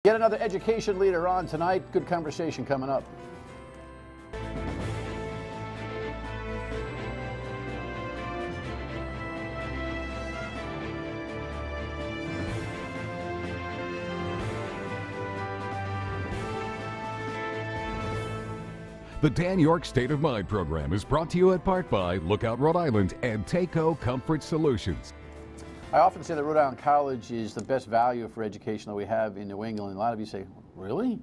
Yet another education leader on tonight. Good conversation coming up. The Dan Yorke State of Mind program is brought to you in part by Lookout Rhode Island and Takeo Comfort Solutions. I often say that Rhode Island College is the best value for education that we have in New England. A lot of you say, really?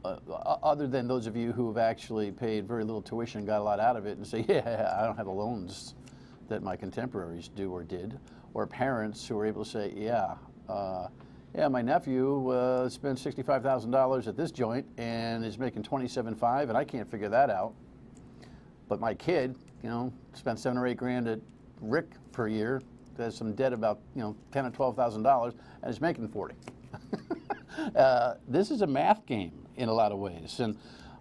Other than those of you who have actually paid very little tuition and got a lot out of it and say, yeah, I don't have the loans that my contemporaries do or did. Or parents who are able to say, yeah, my nephew spent $65,000 at this joint and is making $27,500 and I can't figure that out. But my kid, spent $7 or $8 grand at RIC per year, has some debt about $10,000 or $12,000 and is making $40,000. This is a math game in a lot of ways, and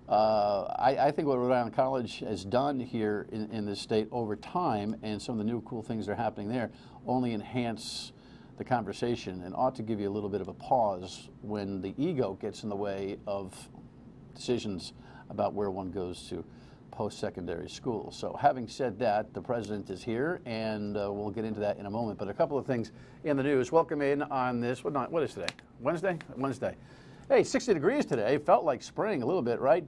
I think what Rhode Island College has done here in this state over time, and some of the new cool things that are happening there, only enhance the conversation and ought to give you a little bit of a pause when the ego gets in the way of decisions about where one goes to post-secondary school. So having said that, the president is here, and we'll get into that in a moment. But a couple of things in the news. Welcome in on this. What is today? Wednesday? Wednesday. Hey, 60 degrees today. Felt like spring a little bit, right?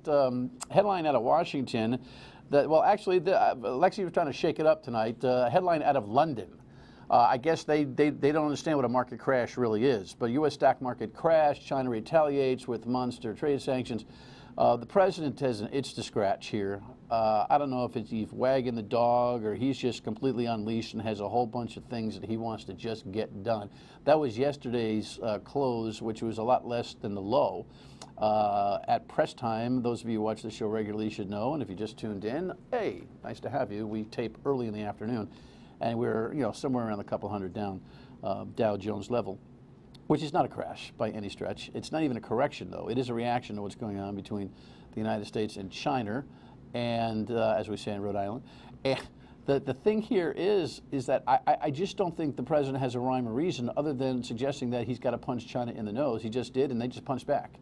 Headline out of Washington. Lexi was trying to shake it up tonight. Headline out of London. I guess they don't understand what a market crash really is. But U.S. stock market crash. China retaliates with monster trade sanctions. The president has an itch to scratch here. I don't know if he's wagging the dog or he's just completely unleashed and has a whole bunch of things that he wants to just get done. That was yesterday's close, which was a lot less than the low. At press time, those of you who watch the show regularly should know, and if you just tuned in, hey, nice to have you. We tape early in the afternoon, and we're somewhere around a couple hundred down Dow Jones level, which is not a crash by any stretch. It's not even a correction, though. It is a reaction to what's going on between the United States and China, and as we say in Rhode Island. And the thing here is that I just don't think the president has a rhyme or reason other than suggesting that he's got to punch China in the nose. He just did, and they just punched back.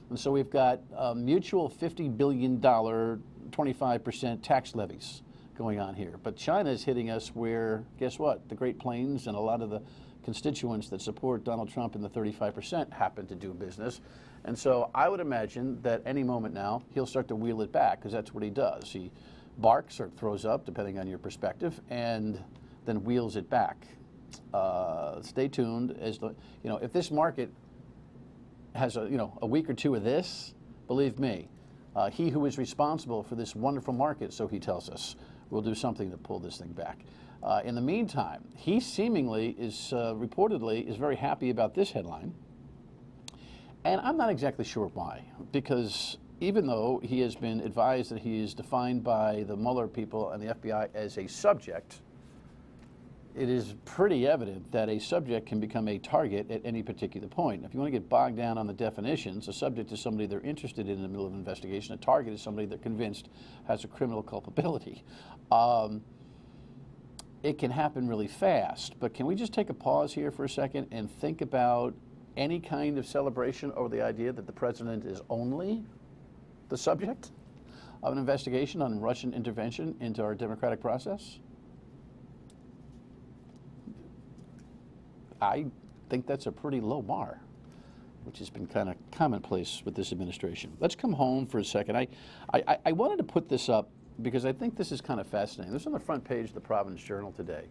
And so we've got mutual $50 billion, 25% tax levies going on here. But China is hitting us where, guess what? The Great Plains and a lot of the constituents that support Donald Trump in the 35% happen to do business. And so I would imagine that any moment now he'll start to wheel it back, because that's what he does. He barks or throws up, depending on your perspective, and then wheels it back. Stay tuned. If this market has a week or two of this, believe me, he who is responsible for this wonderful market, so he tells us, will do something to pull this thing back. In the meantime, he seemingly is, reportedly, is very happy about this headline. And I'm not exactly sure why, because even though he has been advised that he is defined by the Mueller people and the FBI as a subject, it is pretty evident that a subject can become a target at any particular point. If you want to get bogged down on the definitions, a subject is somebody they're interested in the middle of an investigation. A target is somebody they're convinced has a criminal culpability. It can happen really fast, but can we just take a pause here for a second and think about any kind of celebration over the idea that the president is only the subject of an investigation on Russian intervention into our democratic process? I think that's a pretty low bar, which has been kind of commonplace with this administration. Let's come home for a second. I wanted to put this up because I think this is kind of fascinating. This is on the front page of the Providence Journal today.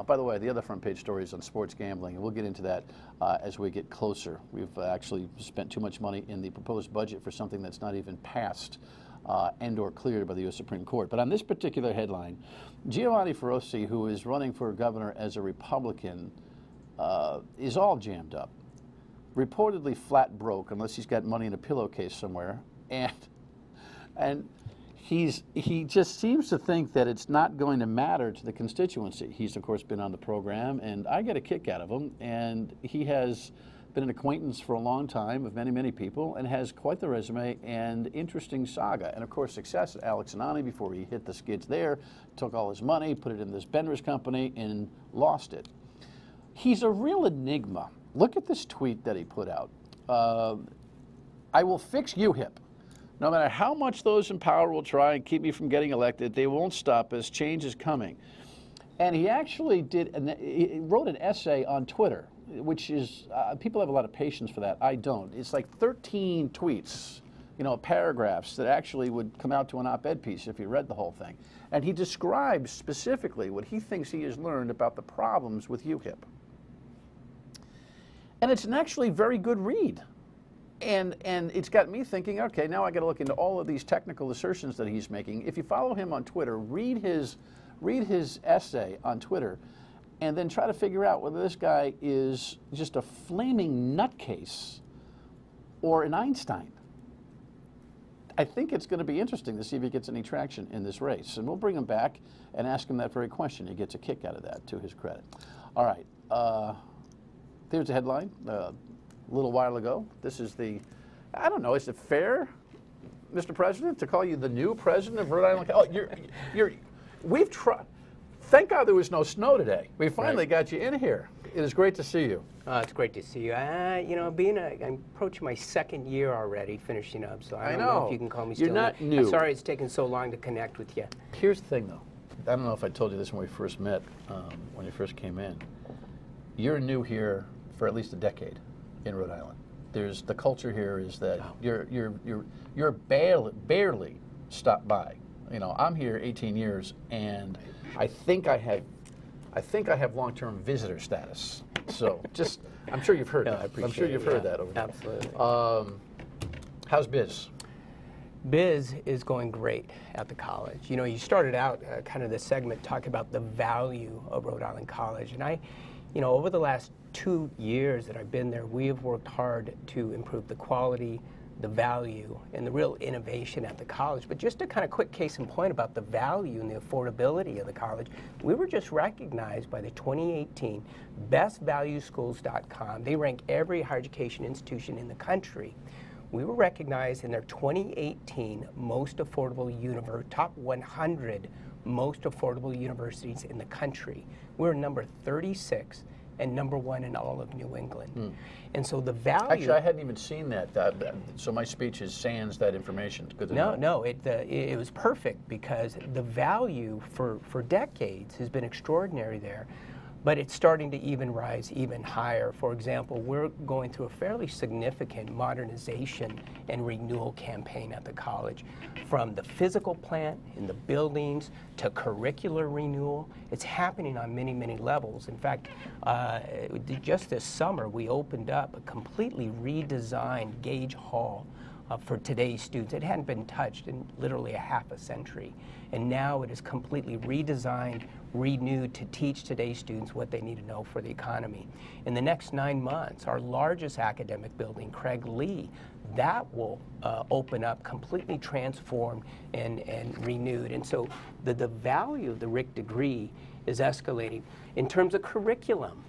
By the way, the other front page story is on sports gambling, and we'll get into that as we get closer. We've actually spent too much money in the proposed budget for something that's not even passed and or cleared by the U.S. Supreme Court. But on this particular headline, Giovanni Ferrosi, who is running for governor as a Republican, is all jammed up, reportedly flat broke, unless he's got money in a pillowcase somewhere, and he just seems to think that it's not going to matter to the constituency. He's, of course, been on the program, and I get a kick out of him, and he has been an acquaintance for a long time of many, many people, and has quite the resume and interesting saga. And, of course, success at Alex Anani before he hit the skids there, took all his money, put it in this Bender's company, and lost it. He's a real enigma. Look at this tweet that he put out. I will fix UHIP. No matter how much those in power will try and keep me from getting elected, they won't stop us. Change is coming. And he actually he wrote an essay on Twitter, which is, people have a lot of patience for that. I don't. It's like 13 tweets, you know, paragraphs that actually would come out to an op-ed piece if you read the whole thing. And he describes specifically what he thinks he has learned about the problems with UHIP. And it's an actually very good read. And it's got me thinking, okay, now I got to look into all of these technical assertions that he's making. If you follow him on Twitter, read his essay on Twitter, and then try to figure out whether this guy is just a flaming nutcase or an Einstein. I think it's going to be interesting to see if he gets any traction in this race. And we'll bring him back and ask him that very question. He gets a kick out of that, to his credit. All right. There's the headline. A little while ago. This is the, I don't know, is it fair, Mr. President, to call you the new president of Rhode Island? Oh, we've tried. Thank God there was no snow today. We finally got you in here. It is great to see you. It's great to see you. You know, I'm approaching my second year already, finishing up, so I don't know if you can call me still. You're not new. I'm sorry it's taken so long to connect with you. Here's the thing, though. I don't know if I told you this when we first met, when you first came in. You're new here for at least a decade in Rhode Island. There's the culture here is that you're barely stopped by. You know, I'm here 18 years, and I think I have long-term visitor status. So just, I'm sure you've heard that. I'm sure you've heard that over there. Absolutely. How's biz? Biz is going great at the college. You know, you started out kind of the segment talking about the value of Rhode Island College, and you know, over the last 2 years that I've been there, we have worked hard to improve the quality, the value, and the real innovation at the college. But just a kind of quick case in point about the value and the affordability of the college, we were just recognized by the 2018 bestvalueschools.com. They rank every higher education institution in the country. We were recognized in their 2018 most affordable top 100 most affordable universities in the country. We're number 36 and number 1 in all of New England. And so the value... Actually, I hadn't even seen that. So my speech is sans that information. Good to know. No, it was perfect because the value for decades has been extraordinary there. But it's starting to even rise even higher. For example, we're going through a fairly significant modernization and renewal campaign at the college. From the physical plant in the buildings to curricular renewal, it's happening on many, many levels. In fact, just this summer, we opened up a completely redesigned Gage Hall for today's students. It hadn't been touched in literally a half a century. And now it is completely redesigned, renewed to teach today's students what they need to know for the economy. In the next 9 months, our largest academic building, Craig Lee, that will open up completely transformed and renewed. And so the value of the RIC degree is escalating. In terms of curriculum,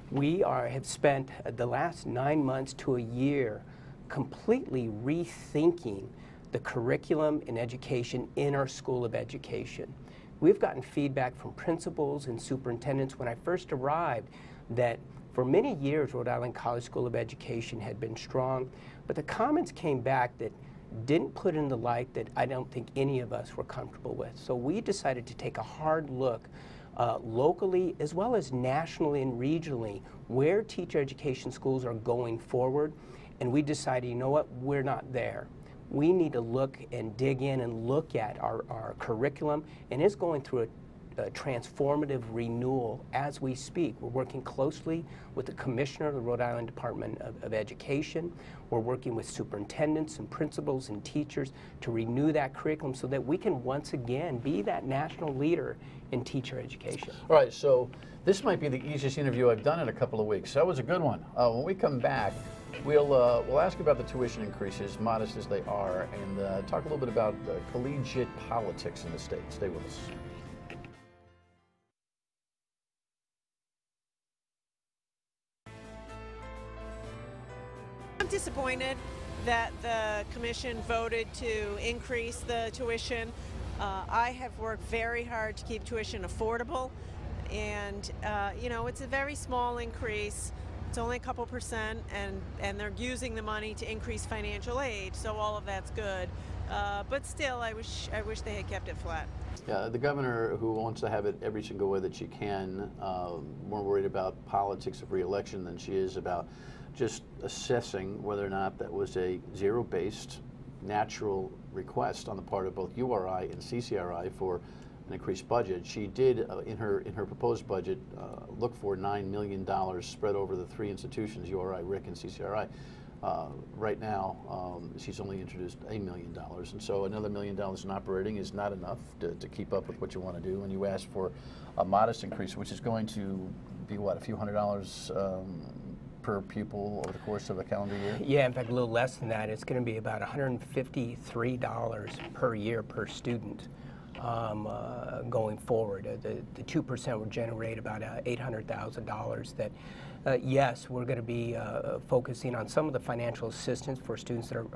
we have spent the last 9 months to a year completely rethinking the curriculum and education in our School of Education. We've gotten feedback from principals and superintendents when I first arrived that for many years Rhode Island College School of Education had been strong, but the comments came back that didn't put in the light that I don't think any of us were comfortable with. So we decided to take a hard look locally as well as nationally and regionally where teacher education schools are going forward, and we decided, you know what, we're not there. We need to look and dig in and look at our curriculum, and it's going through a transformative renewal as we speak. We're working closely with the Commissioner of the Rhode Island Department of Education. We're working with superintendents and principals and teachers to renew that curriculum so that we can once again be that national leader in teacher education. All right, so this might be the easiest interview I've done in a couple of weeks. That was a good one. When we come back, we'll ask about the tuition increases, modest as they are, and talk a little bit about collegiate politics in the state. Stay with us. I'm disappointed that the commission voted to increase the tuition. I have worked very hard to keep tuition affordable, and you know, it's a very small increase, It's only a couple percent, and they're using the money to increase financial aid, so all of that's good. But still, I wish they had kept it flat. Yeah, the governor, who wants to have it every single way that she can, more worried about politics of re-election than she is about just assessing whether or not that was a zero-based, natural request on the part of both URI and CCRI for an increased budget. She did, in her proposed budget, look for $9 million spread over the three institutions, URI, RIC, and CCRI. Right now, she's only introduced $1 million, and so another $1 million in operating is not enough to keep up with what you want to do. And you ask for a modest increase, which is going to be, what, a few $100s per pupil over the course of a calendar year? Yeah, in fact, a little less than that. It's going to be about $153 per year per student. Going forward. The 2% would generate about $800,000 that, yes, we're going to be focusing on some of the financial assistance for students that are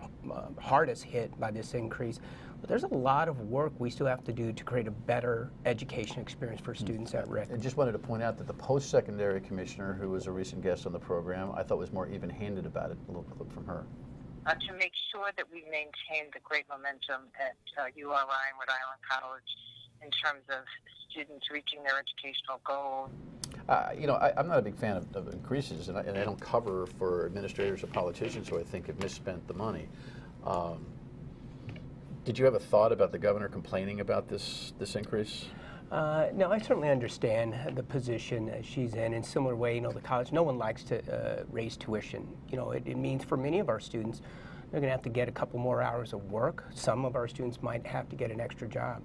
hardest hit by this increase. But there's a lot of work we still have to do to create a better education experience for students at RIC. I just wanted to point out that the post-secondary commissioner, who was a recent guest on the program, I thought was more even-handed about it. A little clip from her. To make sure that we maintain the great momentum at URI and Rhode Island College in terms of students reaching their educational goals. You know, I'm not a big fan of increases, and I don't cover for administrators or politicians who I think have misspent the money. Did you have a thought about the governor complaining about this increase? No, I certainly understand the position she's in similar way, you know, the college, no one likes to raise tuition. You know, it means for many of our students, they're going to have to get a couple more hours of work. Some of our students might have to get an extra job.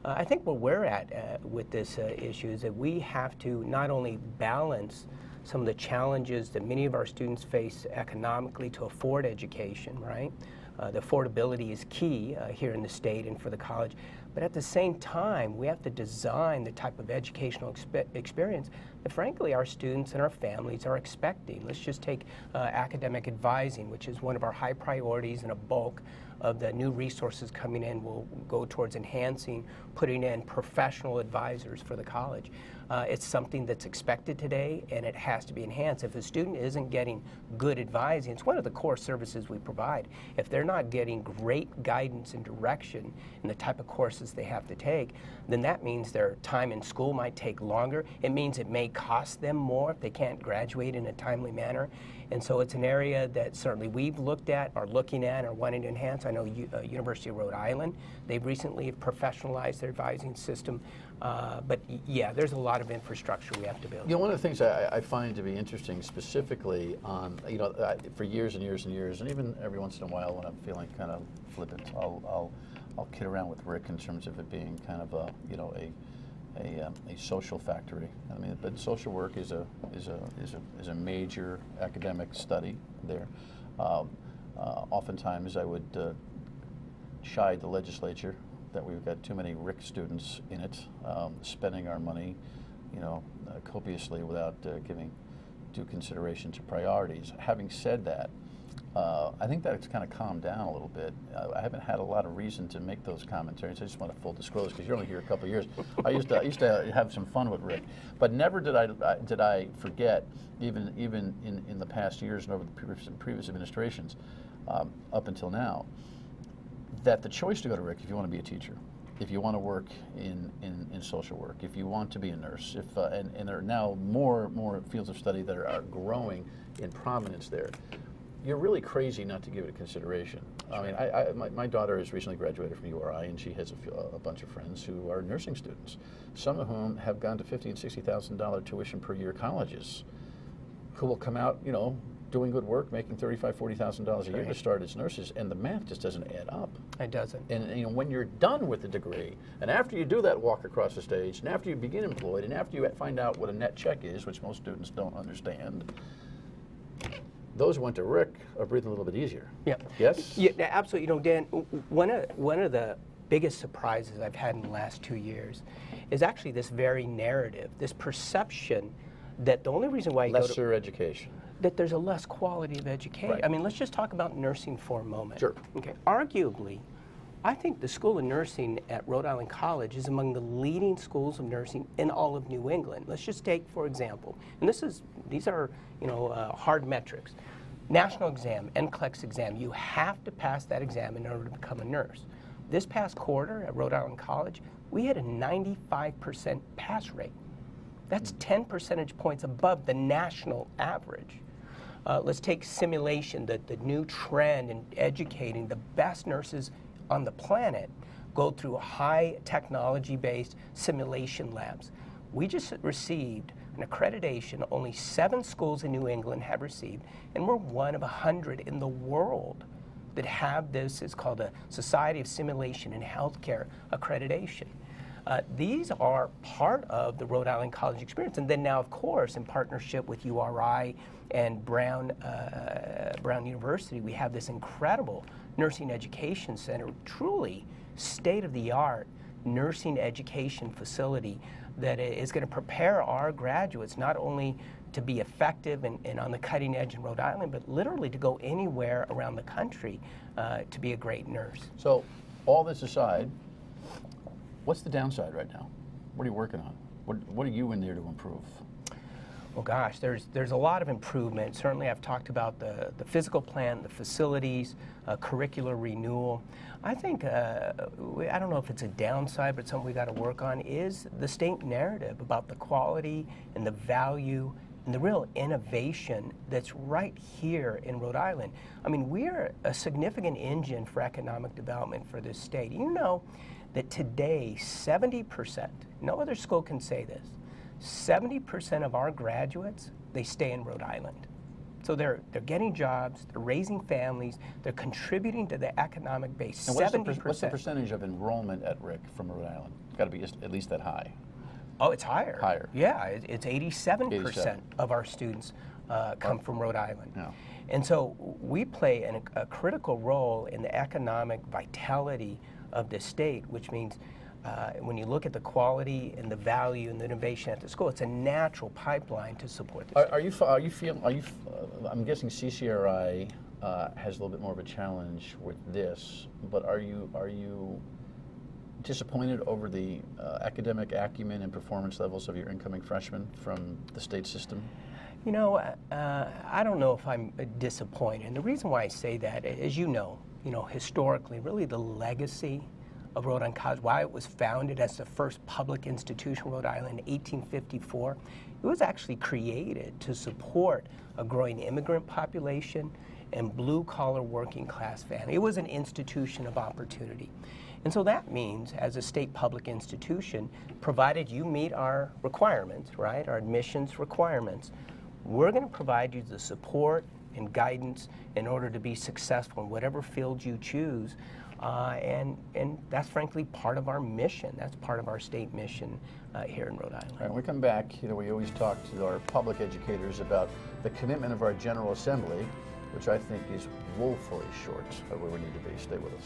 I think where we're at with this issue is that we have to not only balance some of the challenges that many of our students face economically to afford education, right? The affordability is key here in the state and for the college. But at the same time, we have to design the type of educational experience that, frankly, our students and our families are expecting. Let's just take academic advising, which is one of our high priorities, and a bulk of the new resources coming in will go towards enhancing, putting in professional advisors for the college. It's something that's expected today, and it has to be enhanced. If a student isn't getting good advising, it's one of the core services we provide. If they're not getting great guidance and direction in the type of courses they have to take, then that means their time in school might take longer. It means it may cost them more if they can't graduate in a timely manner. And so it's an area that certainly we've looked at, are looking at, or wanting to enhance. I know University of Rhode Island, they've recently professionalized their advising system. But yeah, there's a lot of infrastructure we have to build. You know, one of the things I find to be interesting specifically on, you know, for years and years and years, and even every once in a while when I'm feeling kind of flippant, I'll kid around with RIC in terms of it being kind of a, you know, a social factory. I mean, but social work is a major academic study there. Oftentimes I would chide the legislature that we've got too many RIC students in it, spending our money, you know, copiously without giving due consideration to priorities. Having said that, I think that it's kind of calmed down a little bit. I haven't had a lot of reason to make those commentaries. I just want to full disclose because you're only here a couple of years. I used to have some fun with RIC, but never did I forget, even in the past years and over the previous administrations, up until now, that the choice to go to RIC, if you want to be a teacher, if you want to work in social work, if you want to be a nurse, and there are now more fields of study that are growing in prominence there, you're really crazy not to give it consideration. I mean, my daughter has recently graduated from URI, and she has a bunch of friends who are nursing students, some of whom have gone to $50,000 and $60,000 tuition per year colleges, who will come out, you know, doing good work, making $35,000, $40,000 a year to start as nurses, and the math just doesn't add up. It doesn't. And you know, when you're done with the degree, and after you do that walk across the stage, and after you begin employed, and after you find out what a net check is, which most students don't understand, those who went to RIC are breathing a little bit easier. Yeah. Yes? Yeah, absolutely. You know, Dan, one of the biggest surprises I've had in the last 2 years is actually this very narrative, this perception that the only reason why you go to lesser education, that there's a less quality of education. Right. I mean, let's just talk about nursing for a moment. Sure. Okay. Arguably, I think the School of Nursing at Rhode Island College is among the leading schools of nursing in all of New England. Let's just take, for example, and these are hard metrics. National exam, NCLEX exam, you have to pass that exam in order to become a nurse. This past quarter at Rhode Island College, we had a 95% pass rate. That's 10 percentage points above the national average. Let's take simulation, the new trend in educating the best nurses on the planet go through high technology-based simulation labs. We just received an accreditation only 7 schools in New England have received, and we're one of 100 in the world that have this. It's called a Society of Simulation in Healthcare accreditation. These are part of the Rhode Island College experience. And then now, of course, in partnership with URI and Brown University, we have this incredible nursing education center, truly state-of-the-art nursing education facility that is going to prepare our graduates not only to be effective and on the cutting edge in Rhode Island, but literally to go anywhere around the country to be a great nurse. So, all this aside, what's the downside right now? What are you working on? What are you in there to improve? Well, gosh, there's a lot of improvement. Certainly, I've talked about the physical plan, the facilities, curricular renewal. I think, I don't know if it's a downside, but something we got to work on is the state narrative about the quality and the value and the real innovation that's right here in Rhode Island. I mean, we're a significant engine for economic development for this state. You know that today, 70%, no other school can say this, 70% of our graduates, they stay in Rhode Island. So they're getting jobs, they're raising families, they're contributing to the economic base. And 70%. What's the percentage of enrollment at RIC from Rhode Island? It's got to be at least that high. Oh, it's higher. Higher. Yeah, it's 87% of our students come from Rhode Island. Yeah. And so we play a critical role in the economic vitality of the state, which means when you look at the quality and the value and the innovation at the school, it's a natural pipeline to support the state. I'm guessing CCRI has a little bit more of a challenge with this, but are you disappointed over the academic acumen and performance levels of your incoming freshmen from the state system? You know, I don't know if I'm disappointed. And the reason why I say that, as you know, historically, really the legacy of Rhode Island College, why it was founded as the first public institution in Rhode Island in 1854, it was actually created to support a growing immigrant population and blue-collar working-class family. It was an institution of opportunity. And so that means, as a state public institution, provided you meet our requirements, right, our admissions requirements, we're going to provide you the support and guidance in order to be successful in whatever field you choose. And that's frankly part of our mission. That's part of our state mission here in Rhode Island. All right, when we come back, we always talk to our public educators about the commitment of our General Assembly, which I think is woefully short of where we need to be. Stay with us.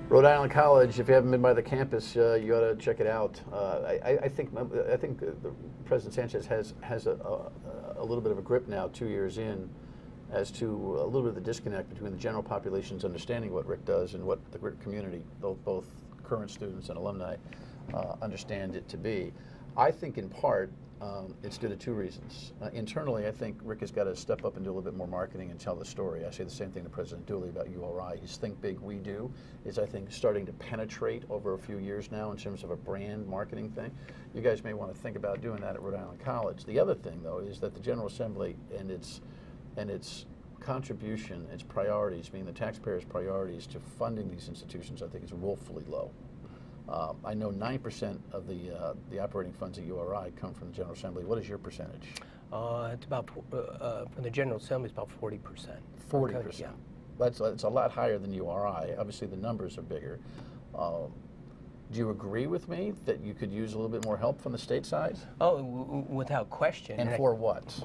Rhode Island College, if you haven't been by the campus, you ought to check it out. I think the President Sanchez has a little bit of a grip now, 2 years in, as to a little bit of the disconnect between the general population's understanding what RIC does and what the RIC community, both current students and alumni, understand it to be. I think in part it's due to 2 reasons. Internally, I think RIC has got to step up and do a little bit more marketing and tell the story. I say the same thing to President Dooley about URI. His Think Big, We Do is, I think, starting to penetrate over a few years now in terms of a brand marketing thing. You guys may want to think about doing that at Rhode Island College. The other thing, though, is that the General Assembly and its contribution, its priorities, being the taxpayers' priorities to funding these institutions, I think is woefully low. I know 9% of the operating funds at URI come from the General Assembly. What is your percentage? It's about, from the General Assembly, it's about 40%. 40%? Okay, yeah. That's a lot higher than URI. Obviously, the numbers are bigger. Do you agree with me that you could use a little bit more help from the state side? Oh, without question. And for what?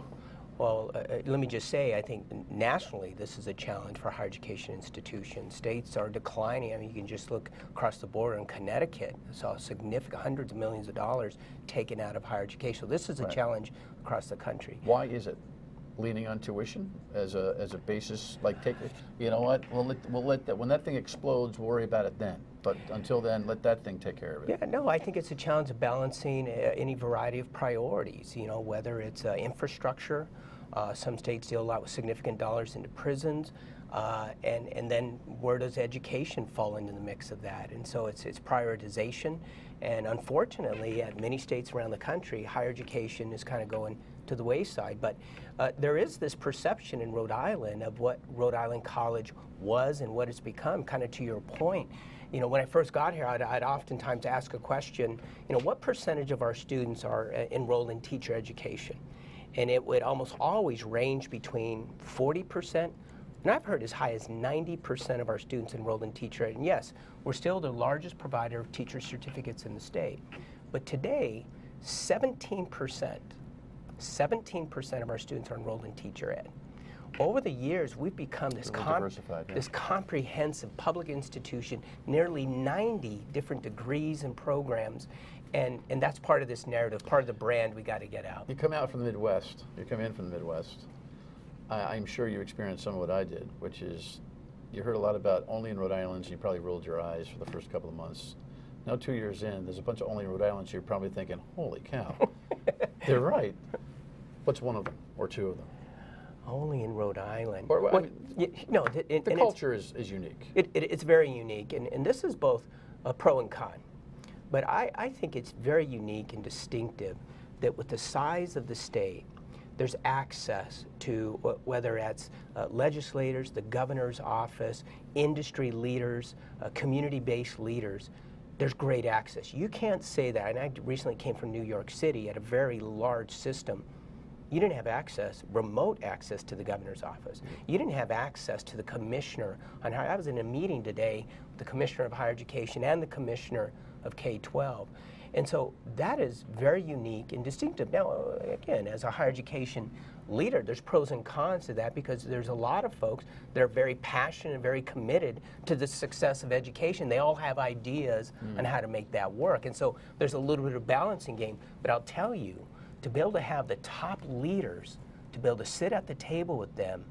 Well, let me just say, I think nationally this is a challenge for higher education institutions. States are declining. I mean, you can just look across the border in Connecticut. Saw significant hundreds of millions of dollars taken out of higher education. So this is a challenge across the country. Why is it? Leaning on tuition as a basis, like you know what? We'll let that, when that thing explodes, we'll worry about it then. But until then, let that thing take care of it. Yeah, no, I think it's a challenge of balancing any variety of priorities. You know, whether it's infrastructure. Some states deal a lot with significant dollars into prisons, and then where does education fall into the mix of that? And so it's prioritization, and unfortunately, at many states around the country, higher education is kind of going to the wayside. But there is this perception in Rhode Island of what Rhode Island College was and what it's become. Kind of to your point, you know, when I first got here, I'd oftentimes ask a question, you know, what percentage of our students are enrolled in teacher education? And it would almost always range between 40%, and I've heard as high as 90% of our students enrolled in teacher ed. And yes, we're still the largest provider of teacher certificates in the state. But today, 17% of our students are enrolled in teacher ed. Over the years, we've become this comprehensive public institution, nearly 90 different degrees and programs. And that's part of this narrative, part of the brand we got to get out. You come out from the Midwest. You come in from the Midwest. I'm sure you experienced some of what I did, which is you heard a lot about only in Rhode Island, and you probably rolled your eyes for the first couple of months. Now 2 years in, there's a bunch of only in Rhode Island, so you're probably thinking, holy cow, they're right. What's one of them or two of them? Only in Rhode Island. Or, I mean, no, the culture is unique. It's very unique, and this is both a pro and con. But I think it's very unique and distinctive that with the size of the state, there's access to whether it's legislators, the governor's office, industry leaders, community-based leaders. There's great access. You can't say that, and I recently came from New York City at a very large system. You didn't have access, remote access to the governor's office. You didn't have access to the commissioner on higher. I was in a meeting today with the commissioner of higher education and the commissioner of K-12. And so that is very unique and distinctive. Now, again, as a higher education leader, there's pros and cons to that because there's a lot of folks that are very passionate and very committed to the success of education. They all have ideas on how to make that work. And so there's a little bit of balancing game. But I'll tell you, to be able to have the top leaders, to be able to sit at the table with them,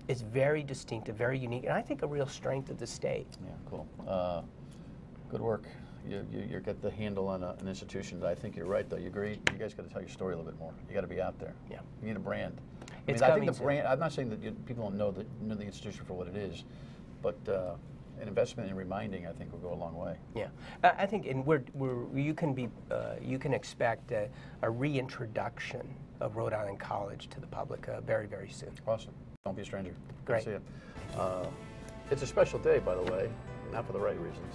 is very distinctive, very unique, and I think a real strength of the state. Yeah, cool. Good work. You get the handle on an institution. But I think you're right, though. You agree? You guys got to tell your story a little bit more. You got to be out there. Yeah. You need a brand. It's I think the brand. I'm not saying that people don't know the institution for what it is, but an investment in reminding, I think, will go a long way. Yeah, I think, and you can expect a reintroduction of Rhode Island College to the public very, very soon. Awesome. Don't be a stranger. Great. Good to see you. It's a special day, by the way, not for the right reasons.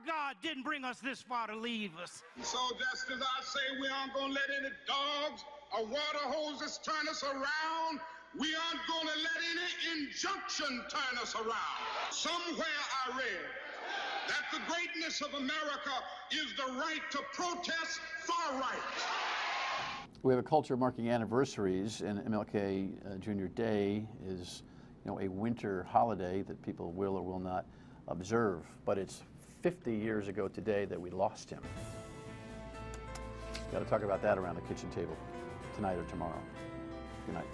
God didn't bring us this far to leave us. So just as I say we aren't going to let any dogs or water hoses turn us around, we aren't going to let any injunction turn us around. Somewhere I read that the greatness of America is the right to protest far right. We have a culture marking anniversaries, and MLK Jr. Day is, a winter holiday that people will or will not observe, but it's 50 years ago today that we lost him. Got to talk about that around the kitchen table tonight or tomorrow. Good night.